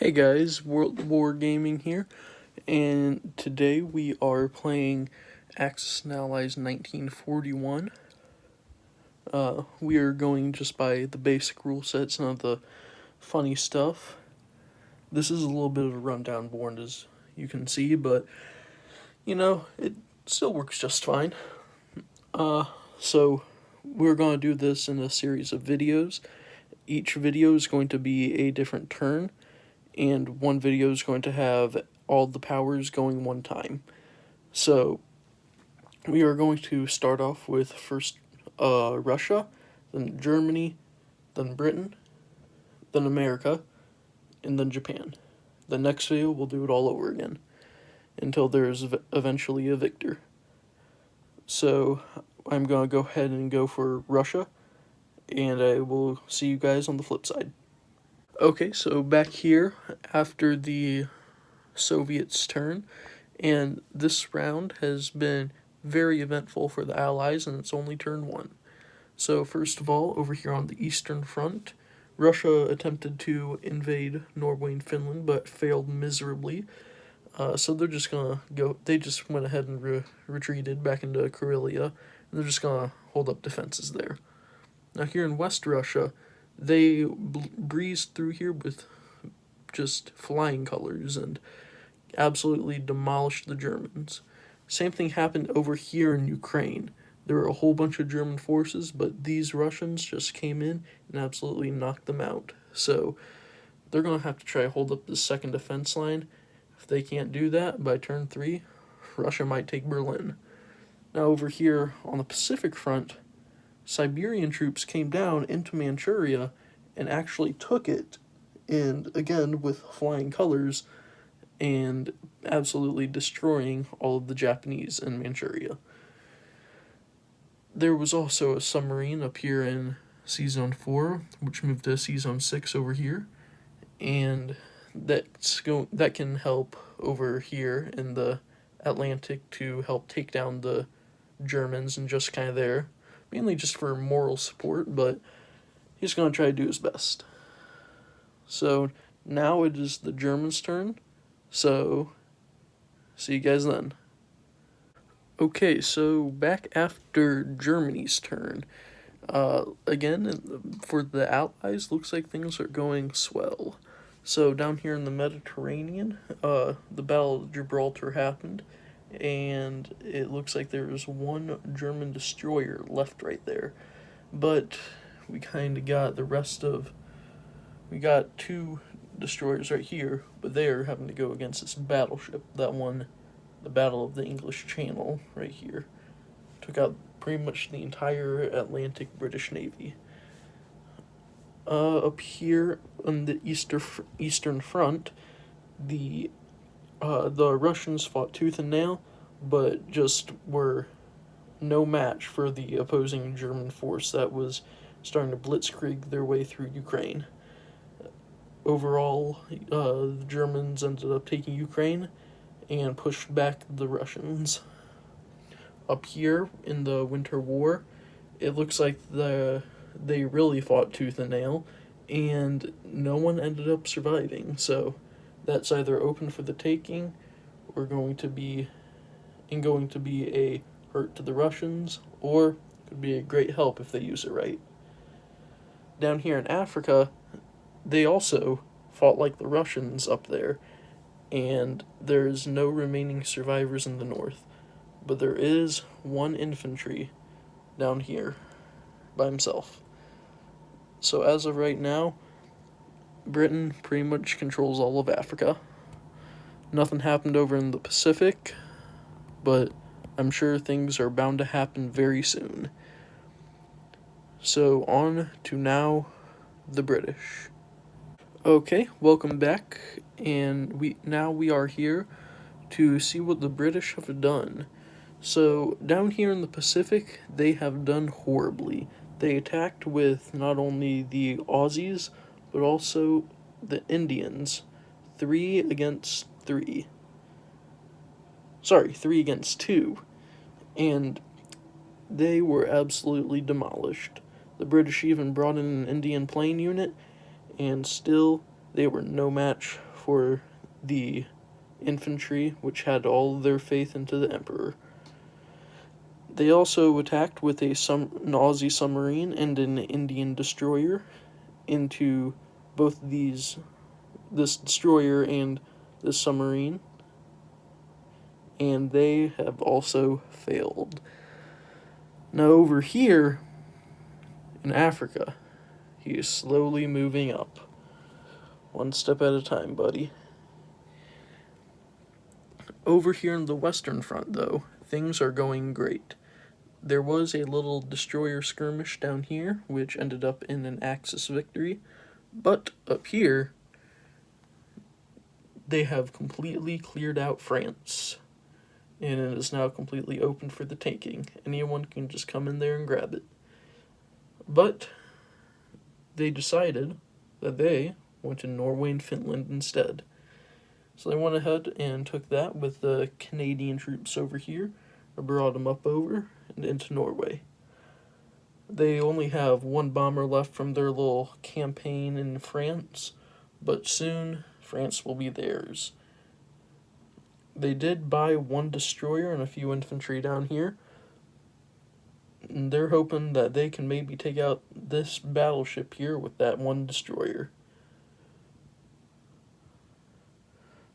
Hey guys, World War Gaming here, and today we are playing Axis and Allies 1941. We are going just by the basic rule sets, none of the funny stuff. This is a little bit of a rundown board as you can see, but it still works just fine. So we're going to do this in a series of videos. Each video is going to be a different turn, and one video is going to have all the powers going one time. So we are going to start off with first Russia, then Germany, then Britain, then America, and then Japan. The next video we'll do it all over again until there's eventually a victor. So I'm going to go ahead and go for Russia, and I will see you guys on the flip side. Okay, so back here after the Soviets' turn, and this round has been very eventful for the Allies, and it's only turn one. So first of all, over here on the Eastern Front, Russia attempted to invade Norway and Finland, but failed miserably. So they're just gonna go. They just went ahead and retreated back into Karelia, and they're just gonna hold up defenses there. Now here in West Russia, they breezed through here with just flying colors and absolutely demolished the Germans. Same thing happened over here in Ukraine. There were a whole bunch of German forces, but these Russians just came in and absolutely knocked them out. So they're going to have to try to hold up the second defense line. If they can't do that by turn 3, Russia might take Berlin. Now over here on the Pacific Front, Siberian troops came down into Manchuria and actually took it, and again with flying colors, and absolutely destroying all of the Japanese in Manchuria. There was also a submarine up here in C-Zone 4, which moved to C-Zone 6 over here, and that can help over here in the Atlantic to help take down the Germans and just kind of there, mainly just for moral support, but he's going to try to do his best. So now it is the Germans' turn, so see you guys then. Okay, so back after Germany's turn. Again, for the Allies, looks like things are going swell. So down here in the Mediterranean, the Battle of Gibraltar happened, and it looks like there's one German destroyer left right there. But we kind of got we got two destroyers right here, but they are having to go against this battleship that won the Battle of the English Channel right here. Took out pretty much the entire Atlantic British Navy. Up here on the Eastern Front, the Russians fought tooth and nail, but just were no match for the opposing German force that was starting to blitzkrieg their way through Ukraine. Overall, the Germans ended up taking Ukraine and pushed back the Russians. Up here in the Winter War, it looks like they really fought tooth and nail, and no one ended up surviving. So that's either open for the taking, or going to be a hurt to the Russians, or could be a great help if they use it right. Down here in Africa, they also fought like the Russians up there, and there's no remaining survivors in the north. But there is one infantry down here by himself. So as of right now, Britain pretty much controls all of Africa. Nothing happened over in the Pacific, but I'm sure things are bound to happen very soon. So on to now the British. Okay, welcome back, and we are here to see what the British have done. So down here in the Pacific, they have done horribly. They attacked with not only the Aussies, but also the Indians. 3 against 3. Sorry, 3 against 2. And they were absolutely demolished. The British even brought in an Indian plane unit, and still they were no match for the infantry, which had all their faith into the Emperor. They also attacked with an Aussie submarine and an Indian destroyer into both this destroyer and this submarine, and they have also failed. Now over here in Africa, he is slowly moving up. One step at a time, buddy. Over here in the Western Front, though, things are going great. There was a little destroyer skirmish down here, which ended up in an Axis victory, but up here, they have completely cleared out France, and it is now completely open for the taking. Anyone can just come in there and grab it. But they decided that they went to Norway and Finland instead. So they went ahead and took that with the Canadian troops over here, and brought them up over and into Norway. They only have one bomber left from their little campaign in France, but soon France will be theirs. They did buy one destroyer and a few infantry down here, and they're hoping that they can maybe take out this battleship here with that one destroyer.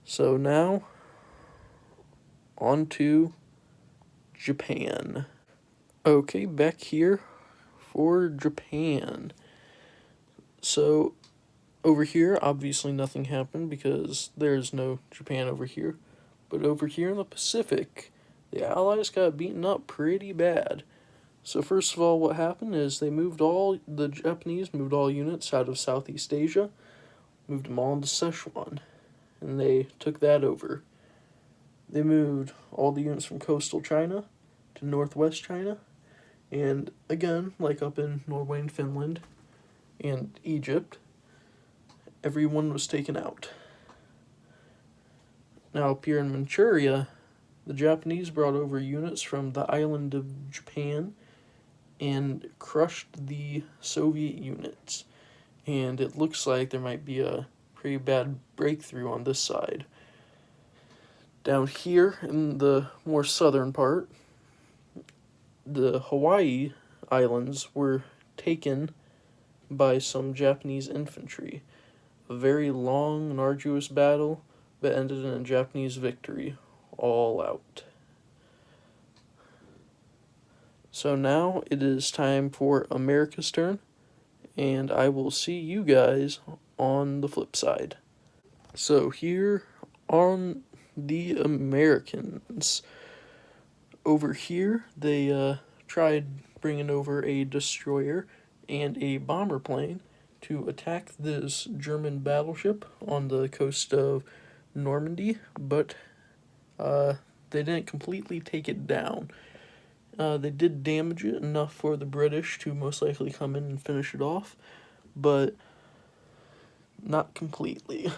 So now, on to Japan. Okay, back here for Japan. So, over here, obviously nothing happened because there's no Japan over here. But over here in the Pacific, the Allies got beaten up pretty bad. So first of all, what happened is the Japanese moved all units out of Southeast Asia, moved them all into Szechuan, and they took that over. They moved all the units from coastal China to northwest China, and again, like up in Norway and Finland and Egypt, everyone was taken out. Now up here in Manchuria, the Japanese brought over units from the island of Japan and crushed the Soviet units. And it looks like there might be a pretty bad breakthrough on this side. Down here in the more southern part, the Hawaii Islands were taken by some Japanese infantry. A very long and arduous battle that ended in a Japanese victory, all out. So now it is time for America's turn, and I will see you guys on the flip side. So here on the Americans, over here they tried bringing over a destroyer and a bomber plane to attack this German battleship on the coast of Normandy, but they didn't completely take it down. They did damage it enough for the British to most likely come in and finish it off, but not completely.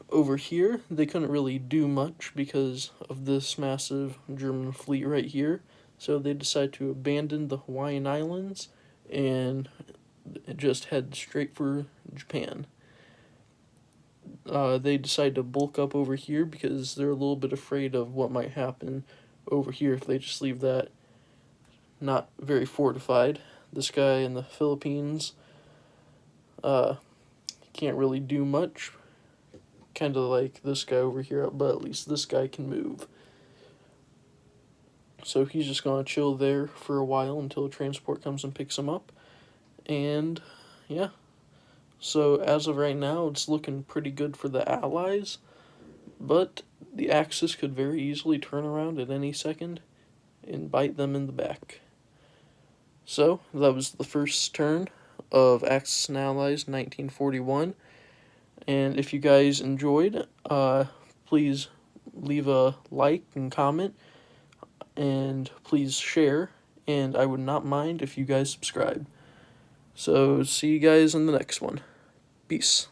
Over here, they couldn't really do much because of this massive German fleet right here, so they decided to abandon the Hawaiian Islands and just head straight for Japan. They decided to bulk up over here because they're a little bit afraid of what might happen over here if they just leave that not very fortified. This guy in the Philippines can't really do much, kind of like this guy over here, but at least this guy can move. So he's just going to chill there for a while until a transport comes and picks him up. And yeah, so as of right now, it's looking pretty good for the Allies, but the Axis could very easily turn around at any second and bite them in the back. So that was the first turn of Axis and Allies 1941. And if you guys enjoyed, please leave a like and comment, and please share, and I would not mind if you guys subscribe. So see you guys in the next one. Peace.